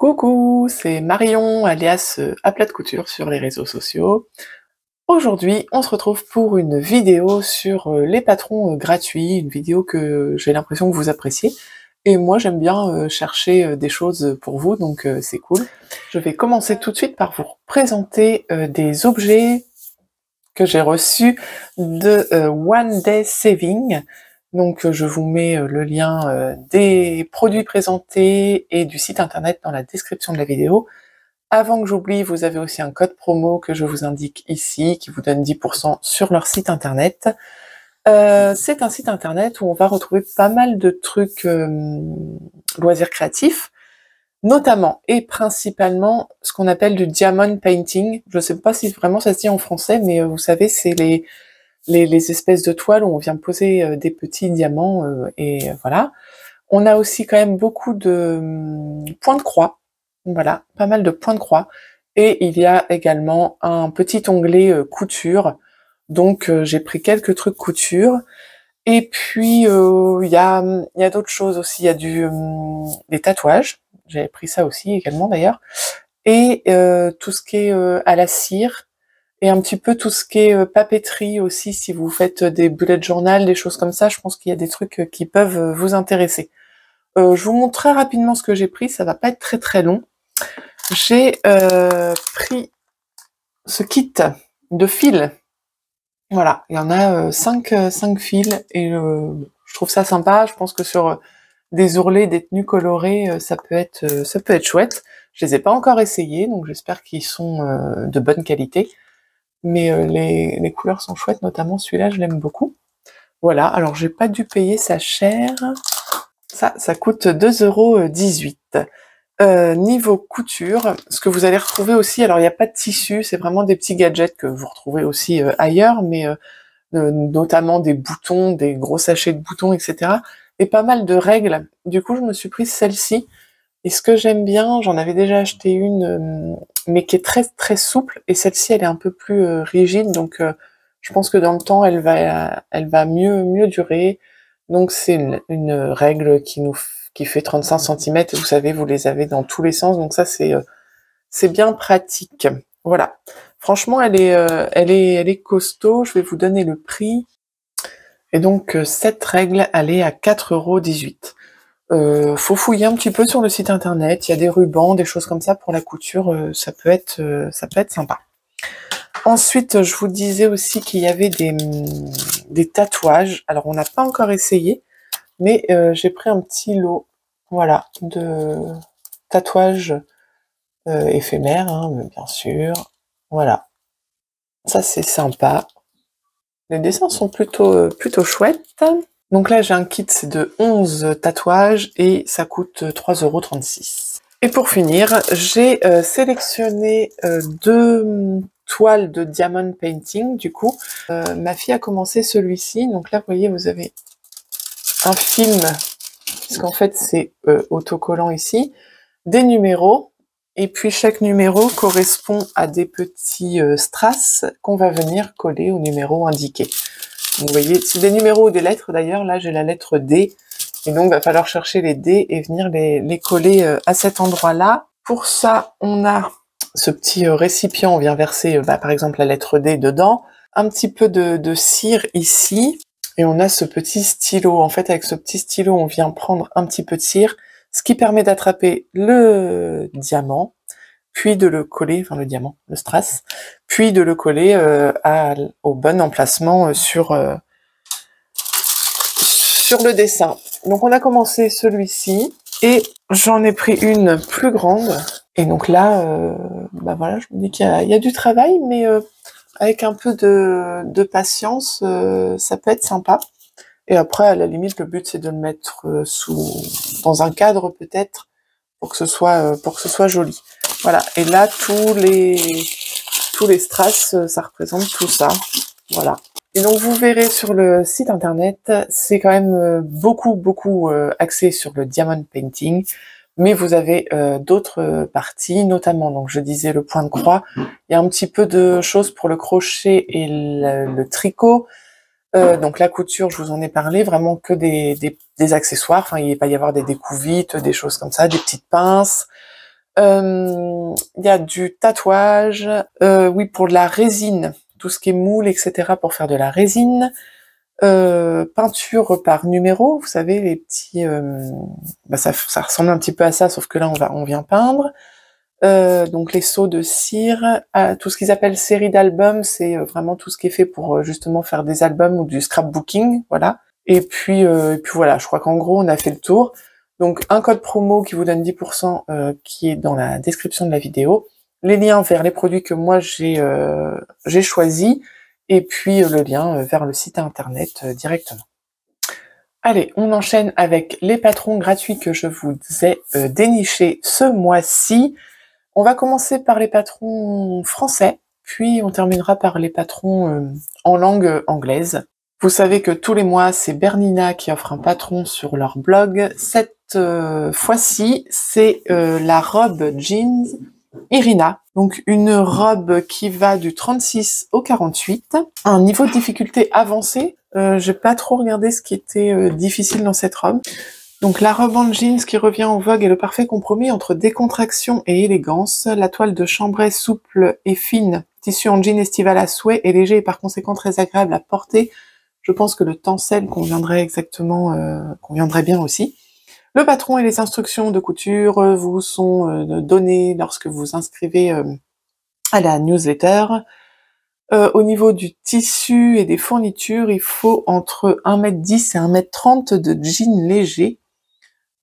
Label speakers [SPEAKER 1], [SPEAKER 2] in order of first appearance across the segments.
[SPEAKER 1] Coucou, c'est Marion, alias à plat de couture sur les réseaux sociaux. Aujourd'hui, on se retrouve pour une vidéo sur les patrons gratuits, une vidéo que j'ai l'impression que vous appréciez. Et moi, j'aime bien chercher des choses pour vous, donc c'est cool. Je vais commencer tout de suite par vous présenter des objets que j'ai reçus de One Day Saving. Donc je vous mets le lien des produits présentés et du site internet dans la description de la vidéo. Avant que j'oublie, vous avez aussi un code promo que je vous indique ici, qui vous donne 10% sur leur site internet. C'est un site internet où on va retrouver pas mal de trucs loisirs créatifs, notamment et principalement ce qu'on appelle du diamond painting. Je sais pas si vraiment ça se dit en français, mais vous savez, c'est les espèces de toiles où on vient poser des petits diamants, et voilà. On a aussi quand même beaucoup de points de croix. Voilà, pas mal de points de croix. Et il y a également un petit onglet couture. Donc j'ai pris quelques trucs couture. Et puis il y a d'autres choses aussi. Il y a des tatouages. J'avais pris ça aussi également d'ailleurs. Et tout ce qui est à la cire. Et un petit peu tout ce qui est papeterie aussi, si vous faites des bullet journal, des choses comme ça, je pense qu'il y a des trucs qui peuvent vous intéresser. Je vous montre très rapidement ce que j'ai pris, ça va pas être très très long. J'ai pris ce kit de fils. Voilà, il y en a 5 fils et je trouve ça sympa. Je pense que sur des ourlets, des tenues colorées, ça peut être chouette. Je les ai pas encore essayés, donc j'espère qu'ils sont de bonne qualité. Mais les couleurs sont chouettes, notamment celui-là, je l'aime beaucoup. Voilà, alors j'ai pas dû payer ça cher. Ça coûte 2,18 €. Niveau couture, ce que vous allez retrouver aussi, alors il n'y a pas de tissu, c'est vraiment des petits gadgets que vous retrouvez aussi ailleurs, mais notamment des boutons, des gros sachets de boutons, etc. Et pas mal de règles. Du coup, je me suis prise celle-ci. Et ce que j'aime bien, j'en avais déjà acheté une, mais qui est très très souple, et celle-ci elle est un peu plus rigide, donc je pense que dans le temps elle va mieux durer. Donc c'est une règle qui fait 35 cm, et vous savez, vous les avez dans tous les sens, donc ça c'est bien pratique. Voilà. Franchement, elle est costaud. Je vais vous donner le prix. Et donc cette règle, elle est à 4,18 €. Faut fouiller un petit peu sur le site internet, il y a des rubans, des choses comme ça pour la couture, ça peut être sympa. Ensuite, je vous disais aussi qu'il y avait des tatouages. Alors on n'a pas encore essayé, mais j'ai pris un petit lot, voilà, de tatouages éphémères, hein, bien sûr. Voilà, ça c'est sympa. Les dessins sont plutôt chouettes. Donc là, j'ai un kit de 11 tatouages et ça coûte 3,36 €. Et pour finir, j'ai sélectionné 2 toiles de diamond painting, du coup. Ma fille a commencé celui-ci. Donc là, vous voyez, vous avez un film, puisqu'en fait, c'est autocollant ici, des numéros, et puis chaque numéro correspond à des petits strass qu'on va venir coller au numéro indiqué. Vous voyez, c'est des numéros ou des lettres d'ailleurs. Là, j'ai la lettre D. Et donc, il va falloir chercher les D et venir les coller à cet endroit-là. Pour ça, on a ce petit récipient. On vient verser, par exemple, la lettre D dedans. Un petit peu de cire ici. Et on a ce petit stylo. En fait, avec ce petit stylo, on vient prendre un petit peu de cire, ce qui permet d'attraper le diamant, puis de le coller, enfin le diamant, le strass, puis de le coller au bon emplacement sur le dessin. Donc on a commencé celui-ci, et j'en ai pris une plus grande. Et donc là, voilà, je me dis qu'il y a du travail, mais avec un peu de patience, ça peut être sympa. Et après, à la limite, le but c'est de le mettre dans un cadre peut-être, pour que ce soit joli. Voilà. Et là, tous les strass, ça représente tout ça. Voilà. Et donc, vous verrez sur le site internet, c'est quand même beaucoup axé sur le diamond painting, mais vous avez d'autres parties, notamment, donc je disais le point de croix, il y a un petit peu de choses pour le crochet et le tricot. Donc la couture, je vous en ai parlé, vraiment que des accessoires. Enfin, il va y avoir des découvites, des choses comme ça, des petites pinces. Il y a du tatouage, oui, pour de la résine, tout ce qui est moule, etc. pour faire de la résine. Peinture par numéro, vous savez, les petits... ça ressemble un petit peu à ça, sauf que là, on vient peindre. Donc les seaux de cire, tout ce qu'ils appellent série d'albums, c'est vraiment tout ce qui est fait pour justement faire des albums ou du scrapbooking, voilà. Et puis voilà, je crois qu'en gros on a fait le tour. Donc un code promo qui vous donne 10% qui est dans la description de la vidéo, les liens vers les produits que moi j'ai choisis, et puis le lien vers le site internet directement. Allez, on enchaîne avec les patrons gratuits que je vous ai dénichés ce mois-ci. On va commencer par les patrons français, puis on terminera par les patrons en langue anglaise. Vous savez que tous les mois, c'est Bernina qui offre un patron sur leur blog. Cette fois-ci, c'est la robe jeans Irina. Donc une robe qui va du 36 au 48. Un niveau de difficulté avancé. J'ai pas trop regardé ce qui était difficile dans cette robe. Donc la robe en jeans qui revient en vogue est le parfait compromis entre décontraction et élégance. La toile de chambray souple et fine, tissu en jean estival à souhait, est léger et par conséquent très agréable à porter. Je pense que le tencel conviendrait bien aussi. Le patron et les instructions de couture vous sont donnés lorsque vous inscrivez à la newsletter. Au niveau du tissu et des fournitures, il faut entre 1,10 m et 1,30 m de jean léger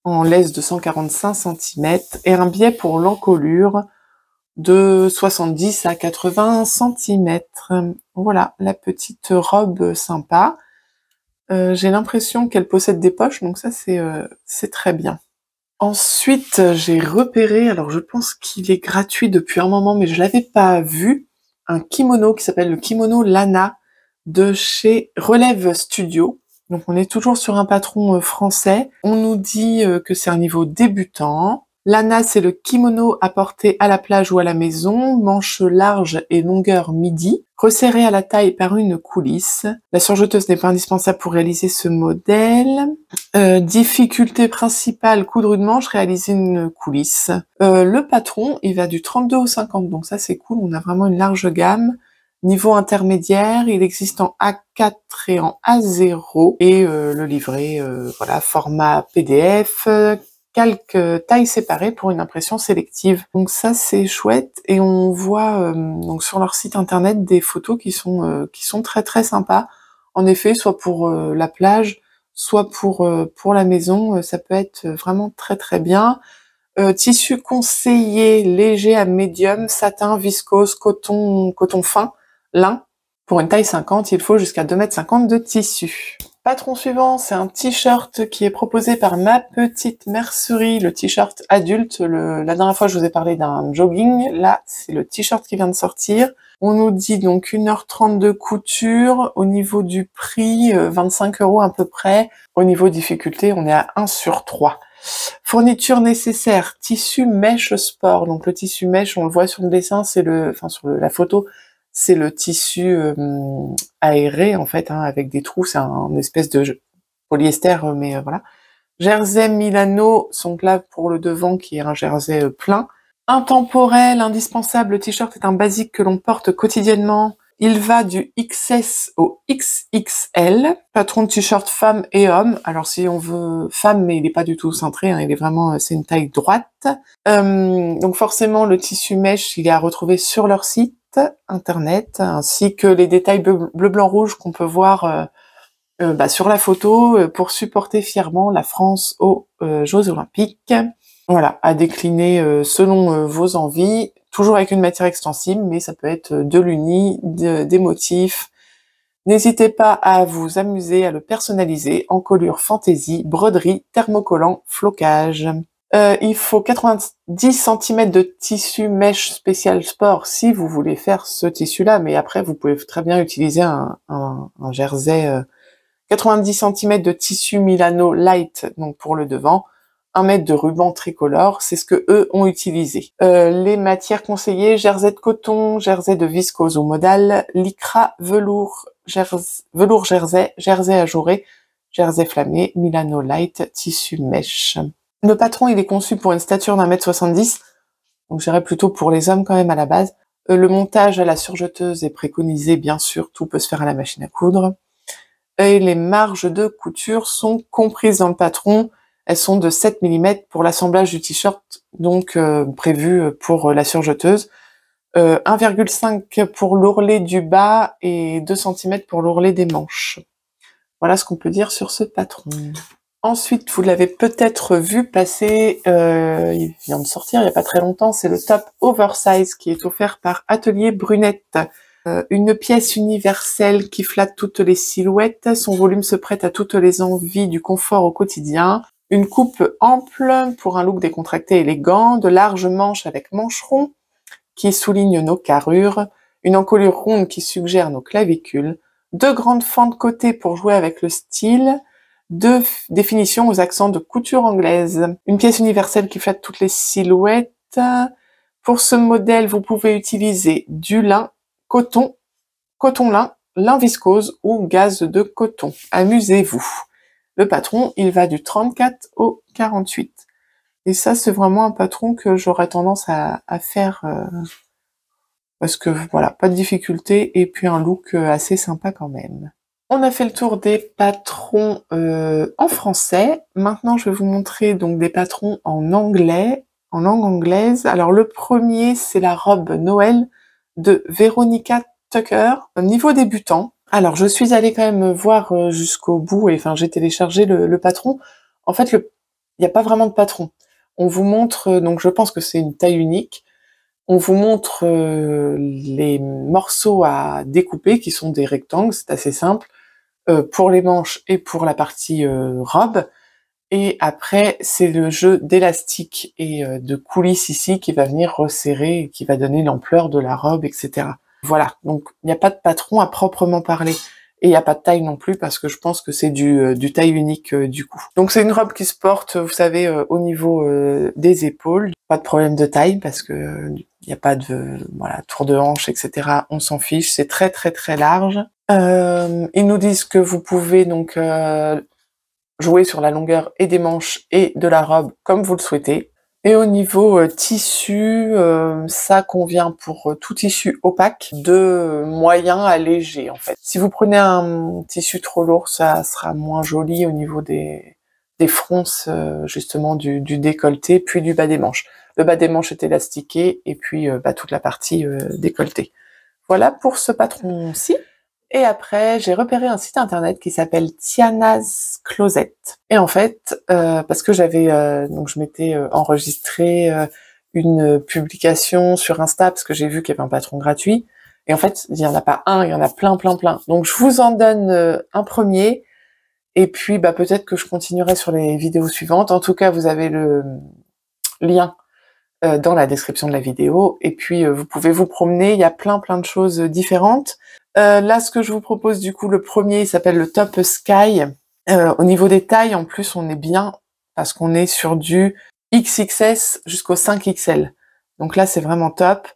[SPEAKER 1] en laisse de 145 cm et un biais pour l'encolure de 70 à 80 cm. Voilà, la petite robe sympa. J'ai l'impression qu'elle possède des poches, donc ça c'est très bien. Ensuite, j'ai repéré, alors je pense qu'il est gratuit depuis un moment, mais je l'avais pas vu, un kimono qui s'appelle le kimono Lana de chez Relève Studio. Donc on est toujours sur un patron français. On nous dit que c'est un niveau débutant. Lana, c'est le kimono à porter à la plage ou à la maison, manche large et longueur midi, resserré à la taille par une coulisse. La surjeteuse n'est pas indispensable pour réaliser ce modèle. Difficulté principale, coudre une manche, réaliser une coulisse. Le patron, il va du 32 au 50, donc ça c'est cool, on a vraiment une large gamme. Niveau intermédiaire, il existe en A4 et en A0, et le livret, voilà, format PDF, calque taille séparée pour une impression sélective. Donc ça c'est chouette, et on voit donc sur leur site internet des photos qui sont très très sympas. En effet, soit pour la plage, soit pour la maison, ça peut être vraiment très très bien. Tissu conseillé léger à médium, satin, viscose, coton fin, lin. Pour une taille 50, il faut jusqu'à 2,50 m de tissu. Patron suivant, c'est un t-shirt qui est proposé par Ma Petite Mercerie, le t-shirt adulte. La dernière fois, je vous ai parlé d'un jogging. Là, c'est le t-shirt qui vient de sortir. On nous dit donc 1h30 de couture. Au niveau du prix, 25 € à peu près. Au niveau difficulté, on est à 1 sur 3. Fourniture nécessaire, tissu mèche sport. Donc le tissu mèche, on le voit sur le dessin, sur la photo, c'est le tissu aéré en fait, avec des trous, c'est un espèce de polyester, mais voilà. Jersey Milano, donc là pour le devant qui est un jersey plein. Intemporel, indispensable, le t-shirt est un basique que l'on porte quotidiennement. Il va du XS au XXL. Patron de t-shirt femmes et hommes. Alors si on veut femme, mais il n'est pas du tout cintré, il est vraiment, c'est une taille droite. Donc forcément le tissu mèche, il est à retrouver sur leur site internet, ainsi que les détails bleu, blanc, rouge qu'on peut voir sur la photo pour supporter fièrement la France aux Jeux Olympiques. Voilà, à décliner selon vos envies, toujours avec une matière extensible, mais ça peut être de l'uni, des motifs. N'hésitez pas à vous amuser, à le personnaliser, encolure fantaisie, broderie, thermocollant, flocage. Il faut 90 cm de tissu mèche spécial sport si vous voulez faire ce tissu-là, mais après vous pouvez très bien utiliser un jersey 90 cm de tissu Milano light, donc pour le devant, 1 mètre de ruban tricolore, c'est ce que eux ont utilisé. Les matières conseillées, jersey de coton, jersey de viscose ou modal, lycra, velours jersey, jersey ajouré, jersey flammé, Milano light, tissu mèche. Le patron, il est conçu pour une stature d'1,70 m. Donc j'irais plutôt pour les hommes quand même à la base. Le montage à la surjeteuse est préconisé, bien sûr, tout peut se faire à la machine à coudre. Et les marges de couture sont comprises dans le patron. Elles sont de 7 mm pour l'assemblage du t-shirt, donc prévu pour la surjeteuse. 1,5 pour l'ourlet du bas et 2 cm pour l'ourlet des manches. Voilà ce qu'on peut dire sur ce patron. Ensuite, vous l'avez peut-être vu passer, il vient de sortir il n'y a pas très longtemps, c'est le top oversize qui est offert par Atelier Brunette. Une pièce universelle qui flatte toutes les silhouettes, son volume se prête à toutes les envies du confort au quotidien. Une coupe ample pour un look décontracté élégant, de larges manches avec mancherons qui soulignent nos carrures, une encolure ronde qui suggère nos clavicules, deux grandes fentes côté pour jouer avec le style, deux définitions aux accents de couture anglaise. Une pièce universelle qui flatte toutes les silhouettes. Pour ce modèle, vous pouvez utiliser du lin, coton, coton-lin, lin viscose ou gaze de coton. Amusez-vous. Le patron, il va du 34 au 48. Et ça, c'est vraiment un patron que j'aurais tendance à faire parce que voilà, pas de difficulté et puis un look assez sympa quand même. On a fait le tour des patrons en français. Maintenant, je vais vous montrer donc des patrons en anglais, en langue anglaise. Alors le premier, c'est la robe Noël de Veronica Tucker, niveau débutant. Alors je suis allée quand même voir jusqu'au bout et enfin j'ai téléchargé le patron. En fait, il n'y a pas vraiment de patron. On vous montre, donc je pense que c'est une taille unique. On vous montre les morceaux à découper qui sont des rectangles, c'est assez simple, pour les manches et pour la partie robe. Et après, c'est le jeu d'élastique et de coulisses ici qui va venir resserrer et qui va donner l'ampleur de la robe, etc. Voilà, donc il n'y a pas de patron à proprement parler. Et il n'y a pas de taille non plus parce que je pense que c'est du taille unique du coup. Donc c'est une robe qui se porte, vous savez, au niveau des épaules. Pas de problème de taille parce que il n'y a pas de voilà tour de hanche, etc. On s'en fiche, c'est très très très large. Ils nous disent que vous pouvez donc jouer sur la longueur et des manches et de la robe comme vous le souhaitez. Et au niveau tissu, ça convient pour tout tissu opaque, de moyen à léger en fait. Si vous prenez un tissu trop lourd, ça sera moins joli au niveau des fronces justement du décolleté, puis du bas des manches. Le bas des manches est élastiqué et puis toute la partie décolletée. Voilà pour ce patron-ci. Et après, j'ai repéré un site internet qui s'appelle Tiana's Closet. Et en fait, parce que j'avais donc je m'étais enregistré une publication sur Insta parce que j'ai vu qu'il y avait un patron gratuit. Et en fait, il y en a pas un, il y en a plein, plein, plein. Donc je vous en donne un premier. Et puis peut-être que je continuerai sur les vidéos suivantes. En tout cas, vous avez le lien dans la description de la vidéo. Et puis vous pouvez vous promener. Il y a plein, plein de choses différentes. Là, ce que je vous propose, du coup, le premier, il s'appelle le Top Sky. Au niveau des tailles, en plus, on est bien parce qu'on est sur du XXS jusqu'au 5XL. Donc là, c'est vraiment top.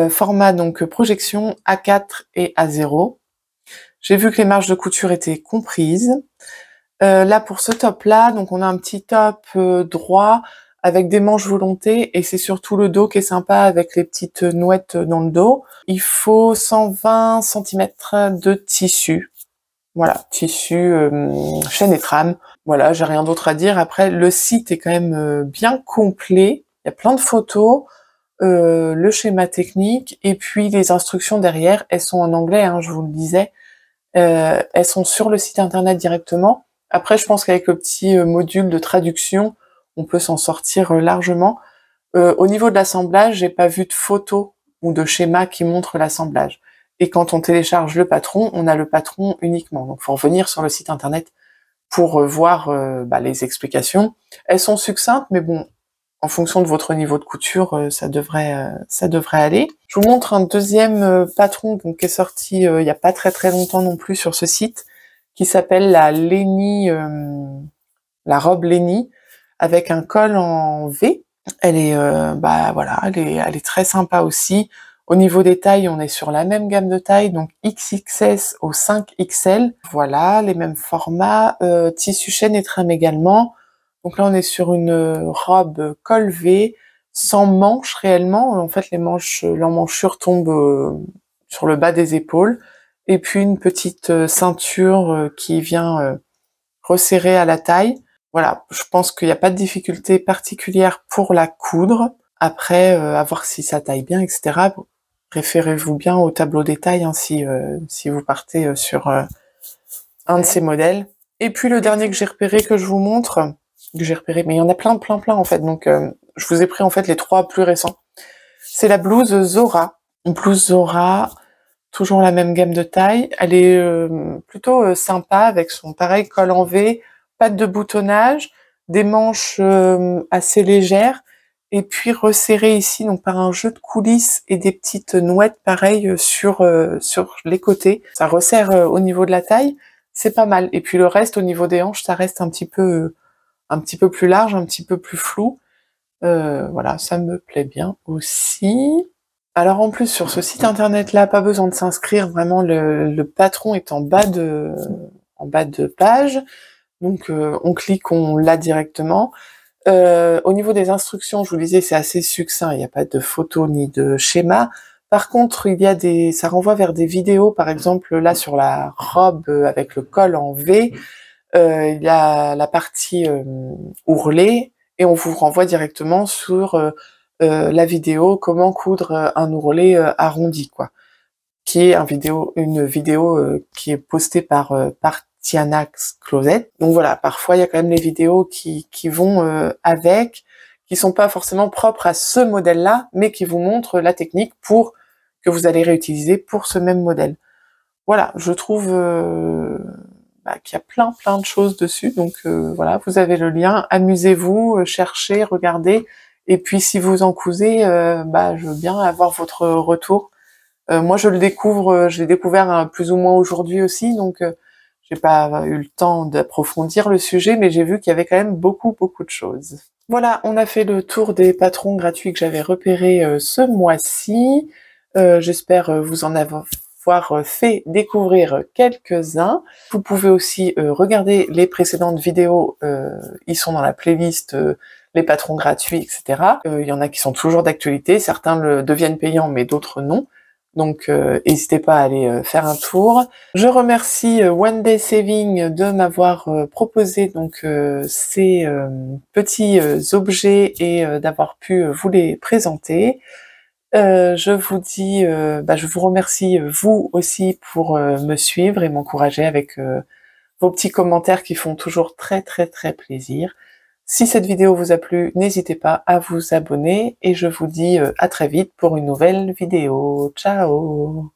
[SPEAKER 1] Format, donc, projection A4 et A0. J'ai vu que les marges de couture étaient comprises. Là, pour ce top-là, donc, on a un petit top droit avec des manches volonté et c'est surtout le dos qui est sympa avec les petites nouettes dans le dos. Il faut 120 cm de tissu. Voilà, tissu, chaîne et trame. Voilà, j'ai rien d'autre à dire. Après, le site est quand même bien complet. Il y a plein de photos, le schéma technique et puis les instructions derrière. Elles sont en anglais, hein, je vous le disais. Elles sont sur le site internet directement. Après, je pense qu'avec le petit module de traduction, on peut s'en sortir largement. Au niveau de l'assemblage, j'ai pas vu de photos ou de schéma qui montrent l'assemblage. Et quand on télécharge le patron, on a le patron uniquement. Donc, faut revenir sur le site internet pour voir les explications. Elles sont succinctes, mais bon, en fonction de votre niveau de couture, ça devrait aller. Je vous montre un deuxième patron donc, qui est sorti il y a pas très très longtemps non plus sur ce site, qui s'appelle la Lenny, la robe Lenny, avec un col en V. Elle est, voilà, elle est très sympa aussi. Au niveau des tailles, on est sur la même gamme de tailles, donc XXS au 5XL. Voilà, les mêmes formats, tissu chaîne et trame également. Donc là, on est sur une robe col V, sans manches réellement. En fait, l'emmanchure tombe sur le bas des épaules, et puis une petite ceinture qui vient resserrer à la taille. Voilà, je pense qu'il n'y a pas de difficulté particulière pour la coudre. Après, à voir si ça taille bien, etc. Référez-vous bien au tableau des tailles hein, si vous partez sur un de ces modèles. Et puis le dernier que j'ai repéré, que je vous montre, que j'ai repéré, mais il y en a plein en fait, donc je vous ai pris en fait les 3 plus récents. C'est la blouse Zora. Une blouse Zora, toujours la même gamme de taille. Elle est plutôt sympa avec son pareil col en V, pas de boutonnage, des manches assez légères, et puis resserrées ici donc par un jeu de coulisses et des petites nouettes pareilles sur les côtés. Ça resserre au niveau de la taille, c'est pas mal. Et puis le reste au niveau des hanches, ça reste un petit peu plus large, un petit peu plus flou. Voilà, ça me plaît bien aussi. Alors en plus sur ce site internet là, pas besoin de s'inscrire, vraiment le patron est en bas de page, donc on clique, on l'a directement. Au niveau des instructions, je vous disais, c'est assez succinct, il n'y a pas de photos ni de schéma. Par contre, ça renvoie vers des vidéos, par exemple là sur la robe avec le col en V, il y a la partie ourlet, et on vous renvoie directement sur la vidéo comment coudre un ourlet arrondi, quoi, qui est une vidéo qui est postée par Tiana's Closet. Donc voilà, parfois il y a quand même les vidéos qui vont avec, qui sont pas forcément propres à ce modèle-là, mais qui vous montrent la technique que vous allez réutiliser pour ce même modèle. Voilà, je trouve qu'il y a plein de choses dessus, donc voilà, vous avez le lien, amusez-vous, cherchez, regardez, et puis si vous en cousez, je veux bien avoir votre retour. Moi je l'ai découvert plus ou moins aujourd'hui aussi, donc j'ai pas eu le temps d'approfondir le sujet, mais j'ai vu qu'il y avait quand même beaucoup de choses. Voilà, on a fait le tour des patrons gratuits que j'avais repérés ce mois-ci. J'espère vous en avoir fait découvrir quelques-uns. Vous pouvez aussi regarder les précédentes vidéos, ils sont dans la playlist les patrons gratuits, etc. Il y en a qui sont toujours d'actualité, certains le deviennent payants, mais d'autres non. Donc n'hésitez pas à aller faire un tour. Je remercie One Day Saving de m'avoir proposé donc ces petits objets et d'avoir pu vous les présenter. Je vous dis, je vous remercie vous aussi pour me suivre et m'encourager avec vos petits commentaires qui font toujours très plaisir. Si cette vidéo vous a plu, n'hésitez pas à vous abonner et je vous dis à très vite pour une nouvelle vidéo. Ciao!